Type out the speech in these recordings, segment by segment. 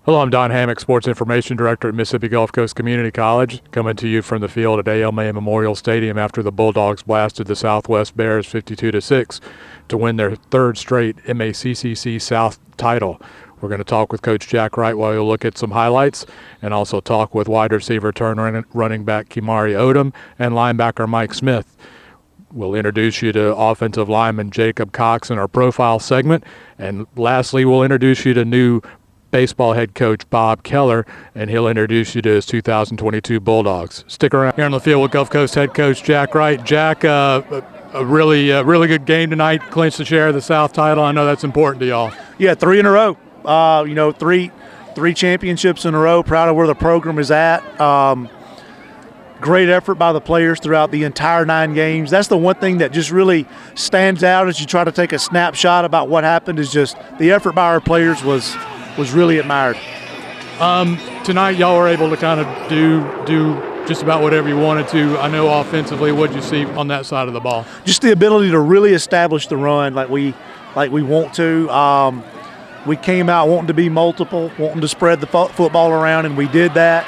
Hello, I'm Don Hammock, Sports Information Director at Mississippi Gulf Coast Community College, coming to you from the field at ALMA Memorial Stadium after the Bulldogs blasted the Southwest Bears 52-6 to win their third straight MACCC South title. We're going to talk with Coach Jack Wright while we'll look at some highlights and also talk with wide receiver turn running back Keymari Odum and linebacker Mike Smith. We'll introduce you to offensive lineman Jacob Cox in our profile segment. And lastly, we'll introduce you to new baseball head coach Bob Keller, and he'll introduce you to his 2022 Bulldogs. Stick around. Here on the field with Gulf Coast head coach Jack Wright. Jack, a really good game tonight. Clinched the share of the South title. I know that's important to y'all. Yeah, 3 in a row. Three championships in a row. Proud of where the program is at. Great effort by the players throughout the entire 9 games. That's the one thing that just really stands out as you try to take a snapshot about what happened, is just the effort by our players was really admired. Tonight y'all were able to kind of do just about whatever you wanted to. I know offensively, what did you see on that side of the ball? Just the ability to really establish the run like we want to. We came out wanting to be multiple, wanting to spread the football around, and we did that.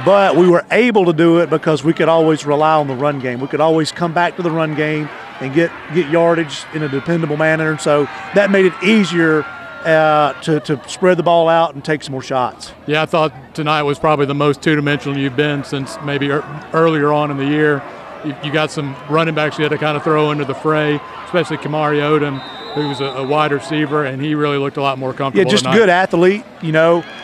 But we were able to do it because we could always rely on the run game. We could always come back to the run game and get yardage in a dependable manner. And so that made it easier to spread the ball out and take some more shots. Yeah, I thought tonight was probably the most two-dimensional you've been since maybe earlier on in the year. You got some running backs you had to kind of throw into the fray, especially Keymari Odum, who was a wide receiver, and he really looked a lot more comfortable. Yeah, just tonight. Good athlete.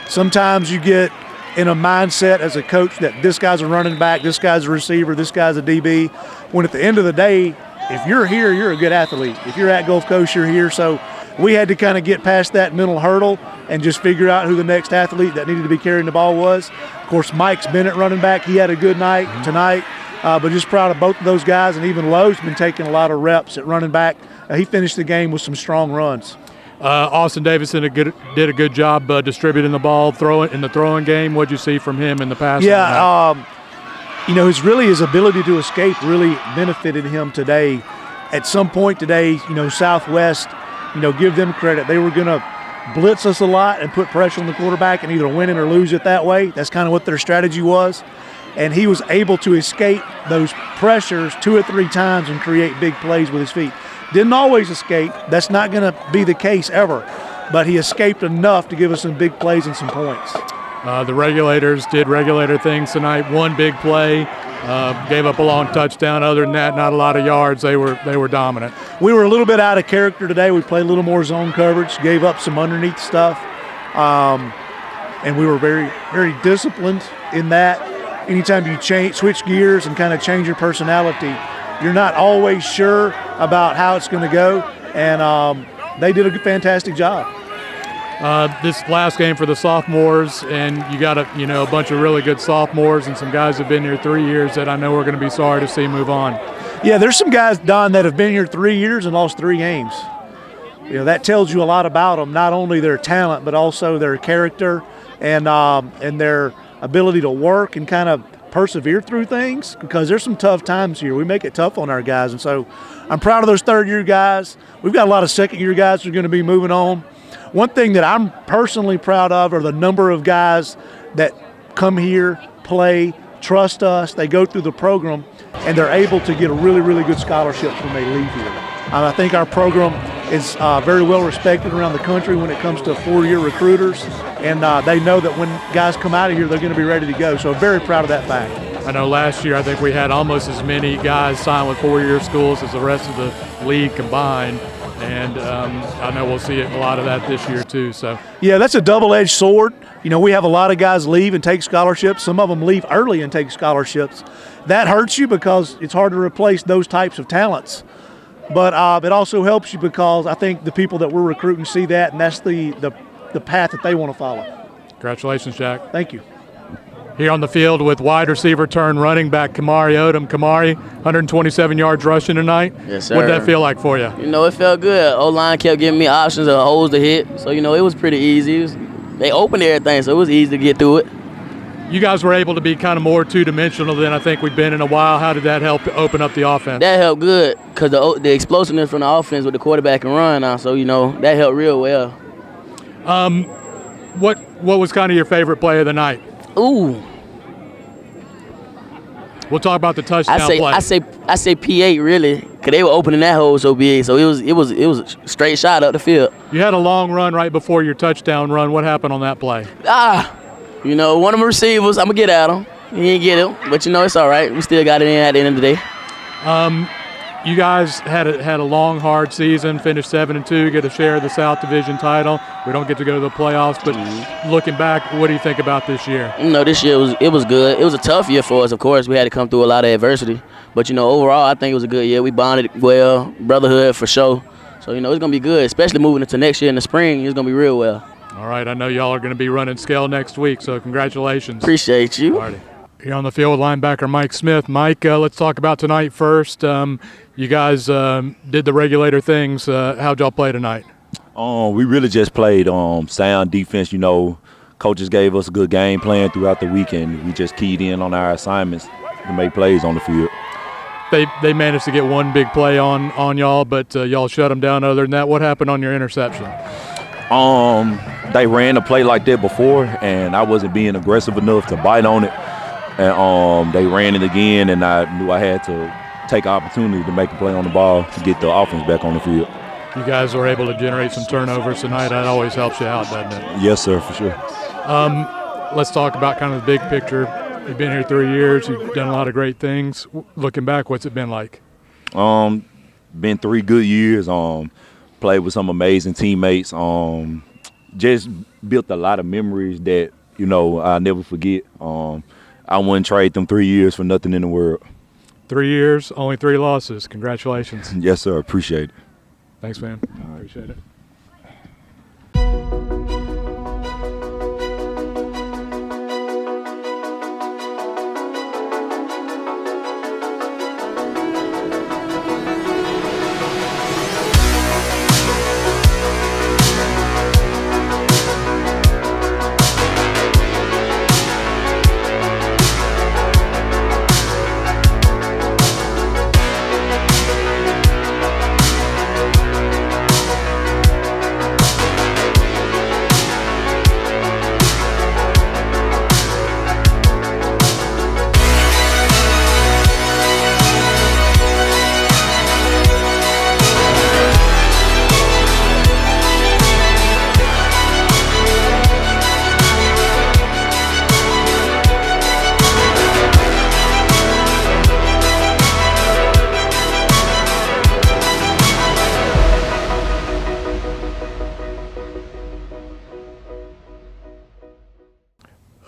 Sometimes you get in a mindset as a coach that this guy's a running back, this guy's a receiver, this guy's a DB, when at the end of the day, if you're here, you're a good athlete. If you're at Gulf Coast, you're here. So we had to kind of get past that mental hurdle and just figure out who the next athlete that needed to be carrying the ball was. Of course, Mike's been at running back. He had a good night tonight, but just proud of both of those guys. And even Lowe's been taking a lot of reps at running back. He finished the game with some strong runs. Austin Davidson did a good job distributing the ball, in the throwing game. What'd you see from him in the passing? Yeah, his ability to escape really benefited him today. At some point today, Southwest, give them credit. They were going to blitz us a lot and put pressure on the quarterback and either win it or lose it that way. That's kind of what their strategy was. And he was able to escape those pressures 2 or 3 times and create big plays with his feet. Didn't always escape. That's not going to be the case ever. But he escaped enough to give us some big plays and some points. The Regulators did regulator things tonight. One big play, gave up a long touchdown. Other than that, not a lot of yards. They were dominant. We were a little bit out of character today. We played a little more zone coverage, gave up some underneath stuff. And we were very, very disciplined in that. Anytime you switch gears and kind of change your personality, you're not always sure about how it's going to go, and they did a fantastic job. This last game for the sophomores, and you got a bunch of really good sophomores and some guys who have been here 3 years that I know we're going to be sorry to see move on. Yeah, there's some guys, Don, that have been here 3 years and lost 3 games. That tells you a lot about them, not only their talent but also their character and their ability to work and kind of persevere through things, because there's some tough times here. We make it tough on our guys, and so I'm proud of those third-year guys. We've got a lot of second-year guys who are going to be moving on. One thing that I'm personally proud of are the number of guys that come here, play, trust us. They go through the program, and they're able to get a really, really good scholarship when they leave here. I think our program is very well respected around the country when it comes to 4-year recruiters, and they know that when guys come out of here, they're going to be ready to go. So I'm very proud of that fact. I know last year I think we had almost as many guys sign with 4-year schools as the rest of the league combined, and I know we'll see a lot of that this year too. So yeah, that's a double-edged sword. We have a lot of guys leave and take scholarships. Some of them leave early and take scholarships. That hurts you because it's hard to replace those types of talents. but it also helps you because I think the people that we're recruiting see that, and that's the path that they want to follow. Congratulations, Jack. Thank you. Here on the field with wide receiver turn running back Keymari Odum. Keymari, 127 yards rushing tonight. Yes, sir. What did that feel like for you? You know, it felt good. O-line kept giving me options of holes to hit. So, you know, it was pretty easy. They opened everything, so it was easy to get through it. You guys were able to be kind of more two-dimensional than I think we've been in a while. How did that help open up the offense? That helped good because the explosiveness from the offense with the quarterback and run now. So, you know, that helped real well. What was kind of your favorite play of the night? Ooh. We'll talk about the touchdown play. I say P8 really, because they were opening that hole so big. So it was a straight shot up the field. You had a long run right before your touchdown run. What happened on that play? You know, one of them receivers, I'm going to get at him. He didn't get him, but, you know, it's all right. We still got it in at the end of the day. You guys had a long, hard season, finished 7-2, get a share of the South Division title. We don't get to go to the playoffs, but looking back, what do you think about this year? You know, this year it was good. It was a tough year for us, of course. We had to come through a lot of adversity. But, you know, overall, I think it was a good year. We bonded well, brotherhood for sure. So, you know, it's going to be good, especially moving into next year in the spring. It's going to be real well. All right, I know y'all are going to be running scale next week, so congratulations. Appreciate you. Alrighty. Here on the field with linebacker Mike Smith. Mike, let's talk about tonight first. You guys did the regulator things. How'd y'all play tonight? We really just played sound defense. You know, coaches gave us a good game plan throughout the weekend. We just keyed in on our assignments to make plays on the field. They managed to get one big play on y'all, but y'all shut them down. Other than that, what happened on your interception? They ran a play like that before, and I wasn't being aggressive enough to bite on it. And they ran it again, and I knew I had to take an opportunity to make a play on the ball to get the offense back on the field. You guys were able to generate some turnovers tonight. That always helps you out, doesn't it? Yes, sir, for sure. Let's talk about kind of the big picture. You've been here 3 years. You've done a lot of great things. Looking back, what's it been like? Been 3 good years. Played with some amazing teammates. Just built a lot of memories that, you know, I'll never forget. I wouldn't trade them 3 years for nothing in the world. 3 years, only 3 losses. Congratulations. Yes, sir. Appreciate it. Thanks, man. Appreciate it.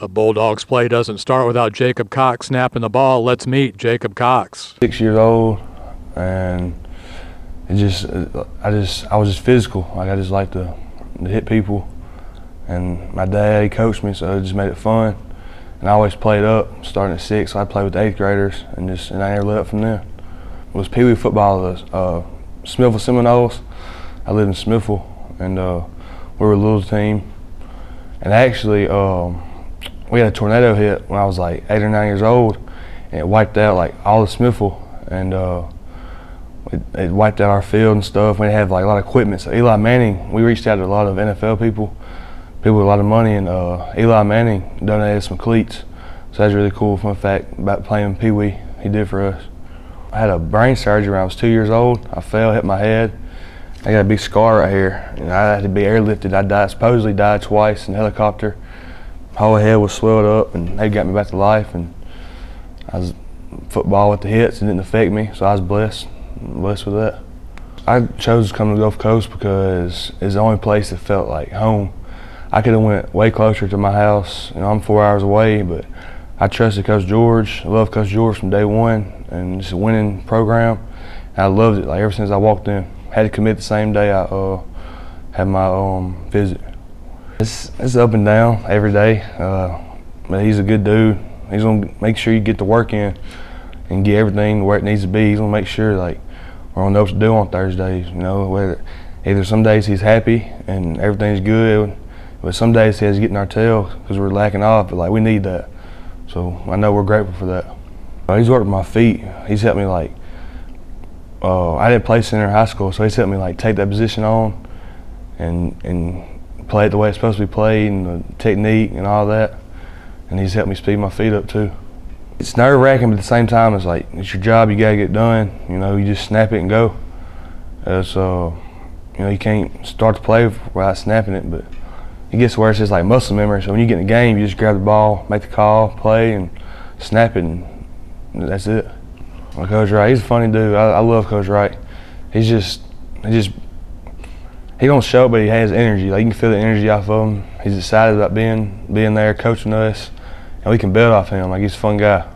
A Bulldogs play doesn't start without Jacob Cox snapping the ball. Let's meet Jacob Cox. 6 years old, and I was just physical. Like, I just liked to hit people, and my dad, he coached me, so it just made it fun. And I always played up, starting at 6. So I'd play with the 8th graders, and I never let up from there. It was Pee Wee football, Smithville Seminoles. I lived in Smithville, and we were a little team. And actually, we had a tornado hit when I was like 8 or 9 years old, and it wiped out like all of Smithville, and it wiped out our field and stuff. We had like a lot of equipment. So Eli Manning, we reached out to a lot of NFL people with a lot of money, and Eli Manning donated some cleats. So that's really cool. Fun fact about playing Pee Wee, he did for us. I had a brain surgery when I was 2 years old. I fell, hit my head. I got a big scar right here, and I had to be airlifted. I supposedly died twice in a helicopter. My whole head was swelled up, and they got me back to life. And I was football with the hits, and it didn't affect me, so I was blessed with that. I chose to come to the Gulf Coast because it's the only place that felt like home. I could have went way closer to my house. You know, I'm 4 hours away, but I trusted Coach George. I love Coach George from day one, and it's a winning program. I loved it. Like ever since I walked in, had to commit the same day I had my visit. It's up and down every day, but he's a good dude. He's gonna make sure you get the work in and get everything where it needs to be. He's gonna make sure like we're gonna know what to do on Thursdays. You know, whether either some days he's happy and everything's good, but some days he has to get in our tail because we're lacking off. But like we need that, so I know we're grateful for that. He's worked with my feet. He's helped me like. I didn't play center in high school, so he's helped me like take that position on and play it the way it's supposed to be played and the technique and all that. And he's helped me speed my feet up too. It's nerve-wracking, but at the same time, it's like it's your job. You gotta get it done. You know, you just snap it and go. You know, you can't start to play without snapping it, but it gets where it's just like muscle memory. So when you get in the game, you just grab the ball, make the call, play, and snap it, and that's it. Well, Coach Wright, he's a funny dude. I love Coach Wright. He don't show it, but he has energy. Like you can feel the energy off of him. He's excited about being there, coaching us, and we can build off him. Like he's a fun guy.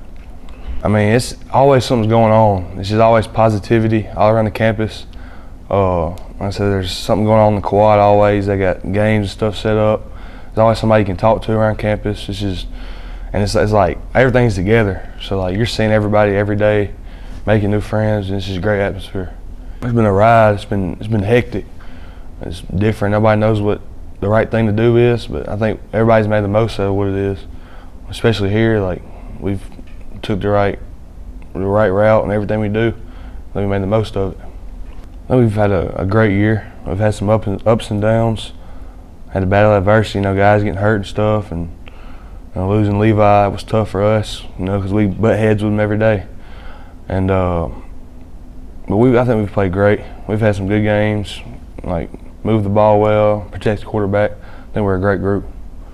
I mean, it's always something's going on. It's just always positivity all around the campus. Like I said, there's something going on in the quad always. They got games and stuff set up. There's always somebody you can talk to around campus. It's like everything's together. So like you're seeing everybody every day, making new friends, and it's just a great atmosphere. It's been a ride. It's been hectic. It's different. Nobody knows what the right thing to do is, but I think everybody's made the most of what it is. Especially here, like we've took the right route and everything we do. I think we made the most of it. I think we've had a great year. We've had some ups and downs. Had to battle adversity, you know, guys getting hurt and stuff, and you know, losing Levi was tough for us, you know, because we butt heads with him every day. And but I think we've played great. We've had some good games, like move the ball well, protect the quarterback. I think we're a great group.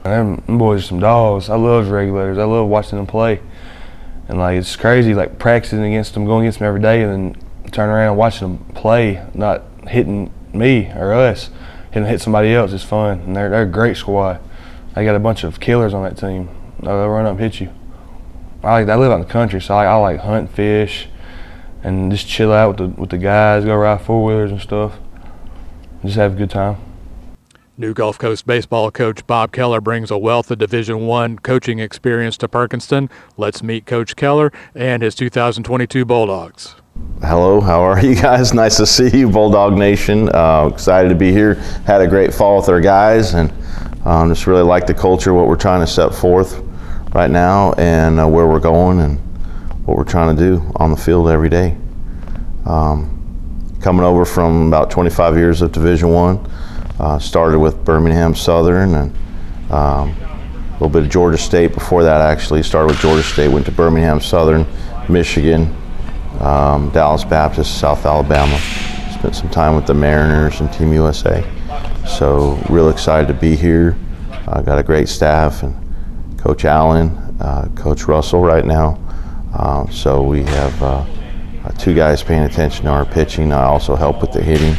And them boys are some dogs. I love regulators. I love watching them play. And like it's crazy, like practicing against them, going against them every day, and then turn around and watching them play, not hitting me or us, hit somebody else. It's fun. And they're a great squad. They got a bunch of killers on that team. They'll run up and hit you. I live out in the country, so I like hunt, fish, and just chill out with the guys, go ride four-wheelers and stuff. Just have a good time. New Gulf Coast baseball coach Bob Keller brings a wealth of Division I coaching experience to Perkinston. Let's meet Coach Keller and his 2022 Bulldogs. Hello, how are you guys? Nice to see you, Bulldog Nation. Excited to be here. Had a great fall with our guys, and just really like the culture, what we're trying to set forth right now, and where we're going and what we're trying to do on the field every day. Coming over from about 25 years of Division I, started with Birmingham Southern and a little bit of Georgia State before that. Actually started with Georgia State, went to Birmingham Southern, Michigan, Dallas Baptist, South Alabama. Spent some time with the Mariners and Team USA. So real excited to be here. Got a great staff, and Coach Allen, Coach Russell right now. So we have two guys paying attention to our pitching. I also help with the hitting.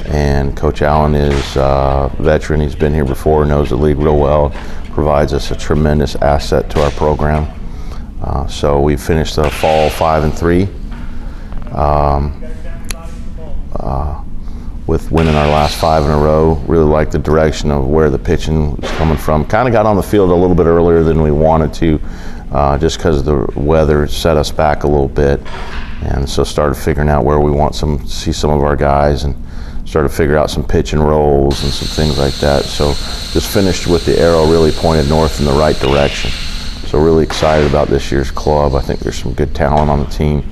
And Coach Allen is a veteran. He's been here before, knows the league real well, provides us a tremendous asset to our program. So we finished the fall 5-3 with winning our last 5 in a row. Really like the direction of where the pitching was coming from. Kind of got on the field a little bit earlier than we wanted to, just because the weather set us back a little bit. And so started figuring out where we want to see some of our guys, and started to figure out some pitch and rolls and some things like that. So just finished with the arrow really pointed north in the right direction. So really excited about this year's club. I think there's some good talent on the team.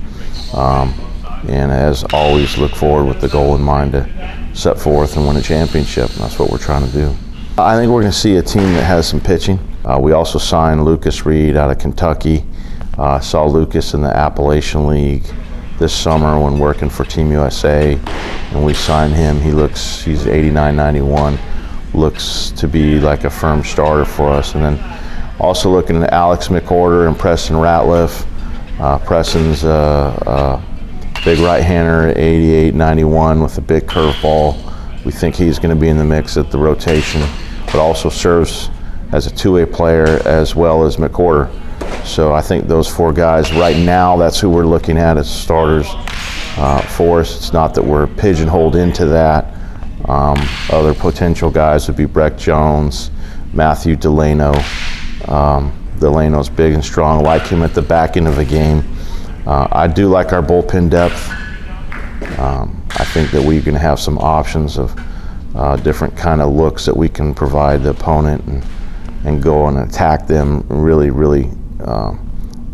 And as always, look forward with the goal in mind to set forth and win a championship, and that's what we're trying to do. I think we're going to see a team that has some pitching. We also signed Lucas Reed out of Kentucky. Saw Lucas in the Appalachian League this summer when working for Team USA, and we signed him. He's 89, 91, looks to be like a firm starter for us. And then also looking at Alex McOrder and Preston Ratliff. Preston's big right-hander, 88, 91 with a big curveball. We think he's going to be in the mix at the rotation, but also serves as a two-way player as well as McOrder. So I think those 4 guys right now, that's who we're looking at as starters for us. It's not that we're pigeonholed into that. Other potential guys would be Breck Jones, Matthew Delano. Delano's big and strong. Like him at the back end of the game. I do like our bullpen depth. I think that we can have some options of different kind of looks that we can provide the opponent and go and attack them, really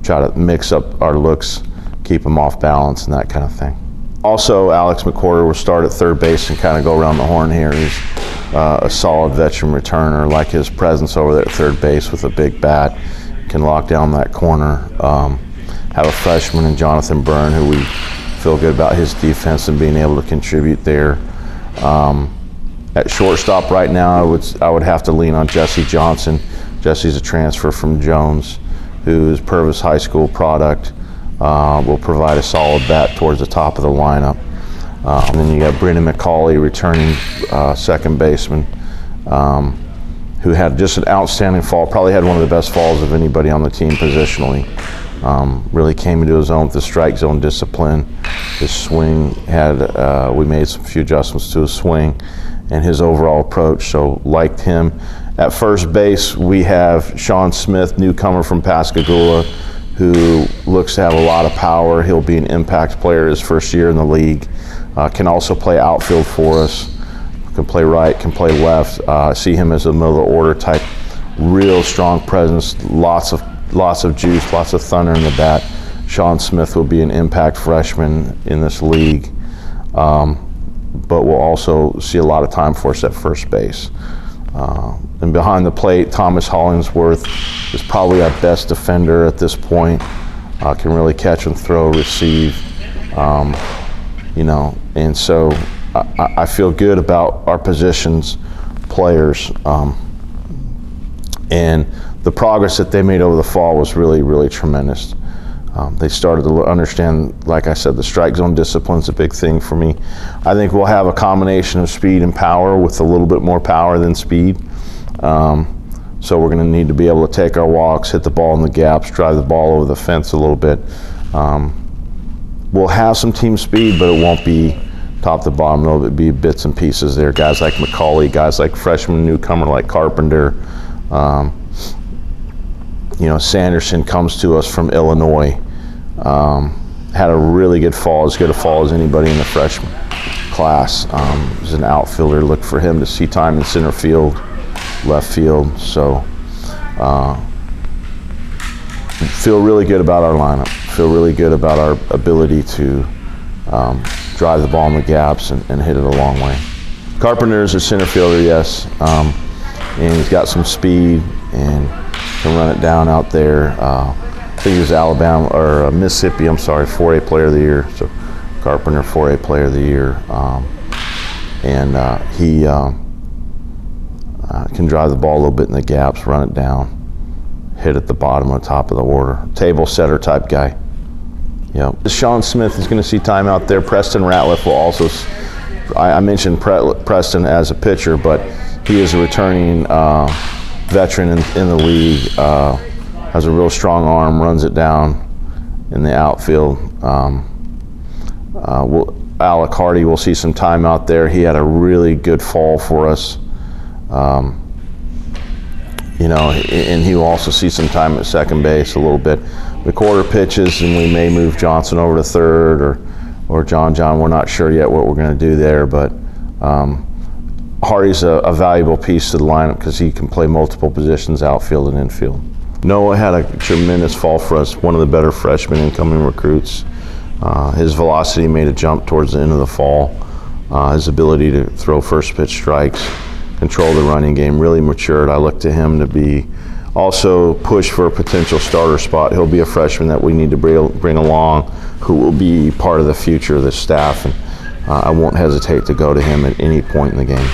try to mix up our looks, keep them off balance and that kind of thing. Also, Alex McCorder will start at third base and kind of go around the horn here. He's a solid veteran returner. Like his presence over there at third base with a big bat, can lock down that corner. Have a freshman in Jonathan Byrne, who we feel good about his defense and being able to contribute there. At shortstop right now, I would have to lean on Jesse Johnson. Jesse's a transfer from Jones, who's Purvis High School product. Will provide a solid bat towards the top of the lineup. And then you got Brendan McCauley, returning second baseman, who had just an outstanding fall, probably had one of the best falls of anybody on the team positionally. Really came into his own with the strike zone discipline. His swing we made some few adjustments to his swing and his overall approach, so liked him. At first base, we have Sean Smith, newcomer from Pascagoula, who looks to have a lot of power. He'll be an impact player his first year in the league. Can also play outfield for us. Can play right, can play left. See him as a middle of the order type. Real strong presence, lots of juice, lots of thunder in the bat. Sean Smith will be an impact freshman in this league, but will also see a lot of time for us at first base. And behind the plate, Thomas Hollingsworth is probably our best defender at this point. Can really catch and throw, receive, and so I feel good about our positions, players, and the progress that they made over the fall was really tremendous. They started to understand, like I said, the strike zone discipline is a big thing for me. I think we'll have a combination of speed and power with a little bit more power than speed. So we're going to need to be able to take our walks, hit the ball in the gaps, drive the ball over the fence a little bit. We'll have some team speed, but it won't be top to bottom. It'll be bits and pieces there. Guys like McCauley, guys like freshman newcomer like Carpenter. Sanderson comes to us from Illinois. Had a really good fall, as good a fall as anybody in the freshman class. As an outfielder, look for him to see time in center field, left field. So feel really good about our lineup. Feel really good about our ability to drive the ball in the gaps and hit it a long way. Carpenter is a center fielder, yes, and he's got some speed and can run it down out there. I think he was Alabama or Mississippi, 4A Player of the Year. So Carpenter, 4A Player of the Year, and he can drive the ball a little bit in the gaps, run it down, hit at the bottom or top of the order. Table setter type guy. Sean Smith is going to see time out there. Preston Ratliff will also. I mentioned Preston as a pitcher, but he is a returning veteran in the league. Has a real strong arm, runs it down in the outfield. Alec Hardy will see some time out there. He had a really good fall for us. And he will also see some time at second base a little bit. McCorder pitches, and we may move Johnson over to third or John. We're not sure yet what we're going to do there, but Hardy's a valuable piece to the lineup because he can play multiple positions, outfield and infield. Noah had a tremendous fall for us, one of the better freshman incoming recruits. His velocity made a jump towards the end of the fall. His ability to throw first pitch strikes, control the running game, really matured. I look to him to be also push for a potential starter spot. He'll be a freshman that we need to bring along, who will be part of the future of the staff, and I won't hesitate to go to him at any point in the game.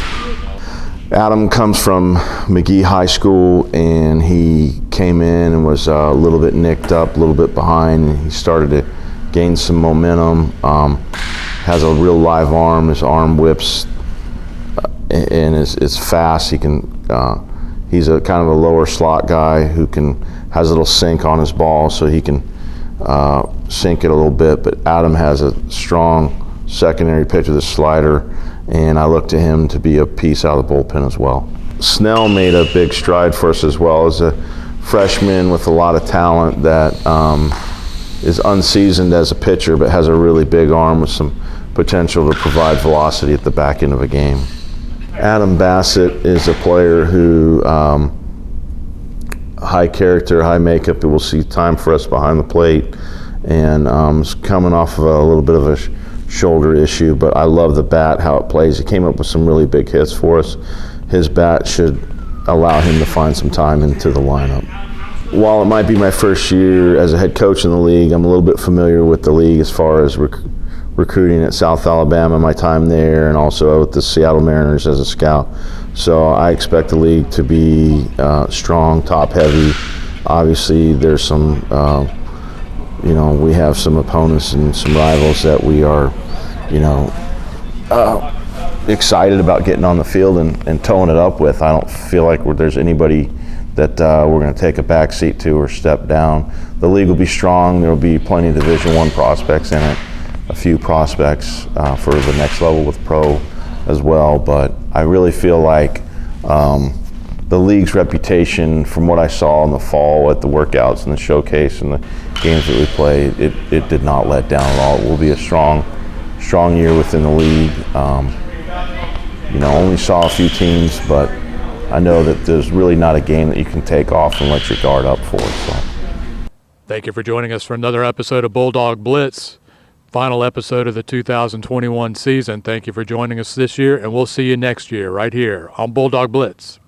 Adam comes from McGee High School, and he came in and was a little bit nicked up, a little bit behind, and he started to gain some momentum. Has a real live arm. His arm whips and is fast. He can. He's a kind of a lower slot guy who has a little sink on his ball, so he can sink it a little bit, but Adam has a strong secondary pitch with his slider, and I look to him to be a piece out of the bullpen as well. Snell made a big stride for us as well as a freshman with a lot of talent that is unseasoned as a pitcher but has a really big arm with some potential to provide velocity at the back end of a game. Adam Bassett is a player who high character, high makeup. We'll see time for us behind the plate, and is coming off of a little bit of a shoulder issue, but I love the bat, how it plays. He came up with some really big hits for us. His bat should allow him to find some time into the lineup. While it might be my first year as a head coach in the league, I'm a little bit familiar with the league as far as recruiting at South Alabama, my time there, and also with the Seattle Mariners as a scout. So I expect the league to be strong, top-heavy. Obviously, there's some, we have some opponents and some rivals that we are, excited about getting on the field and towing it up with. I don't feel like there's anybody that we're going to take a back seat to or step down. The league will be strong. There will be plenty of Division I prospects in it, a few prospects for the next level with pro as well. But I really feel like the league's reputation, from what I saw in the fall at the workouts and the showcase and the games that we played, it did not let down at all. It will be a strong year within the league. Only saw a few teams, but I know that there's really not a game that you can take off and let your guard up for. So, thank you for joining us for another episode of Bulldog Blitz, final episode of the 2021 season. Thank you for joining us this year, and we'll see you next year right here on Bulldog Blitz.